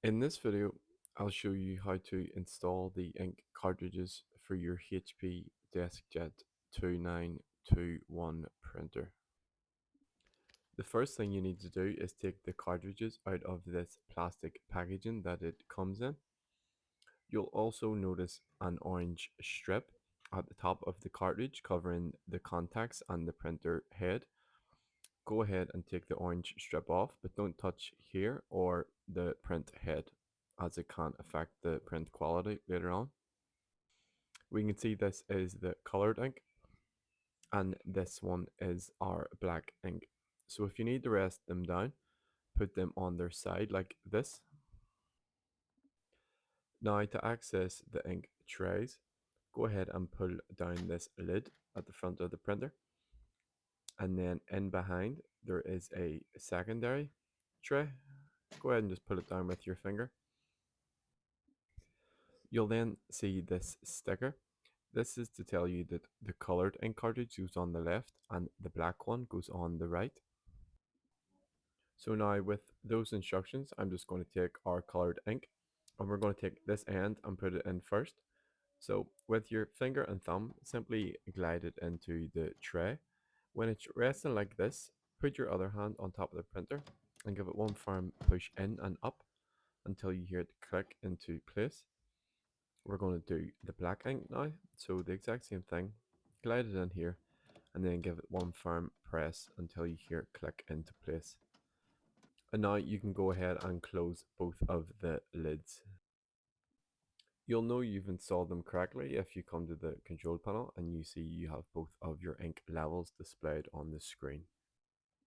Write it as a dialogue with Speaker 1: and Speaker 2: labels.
Speaker 1: In this video, I'll show you how to install the ink cartridges for your HP DeskJet 2921 printer. The first thing you need to do is take the cartridges out of this plastic packaging that it comes in. You'll also notice an orange strip at the top of the cartridge covering the contacts and the printer head. Go ahead and take the orange strip off, but don't touch here or the print head, as it can affect the print quality later on. We can see this is the colored ink, and this one is our black ink. So if you need to rest them down, put them on their side like this. Now to access the ink trays, go ahead and pull down this lid at the front of the printer, and then in behind there is a secondary tray. Go ahead and just pull it down with your finger. You'll then see this sticker. This is to tell you that the colored ink cartridge goes on the left and the black one goes on the right. So now with those instructions, I'm just going to take our colored ink and we're going to take this end and put it in first. So with your finger and thumb, simply glide it into the tray. When it's resting like this, put your other hand on top of the printer and give it one firm push in and up until you hear it click into place. We're going to do the black ink now, so the exact same thing. Glide it in here and then give it one firm press until you hear it click into place. And now you can go ahead and close both of the lids. You'll know you've installed them correctly if you come to the control panel and you see you have both of your ink levels displayed on the screen.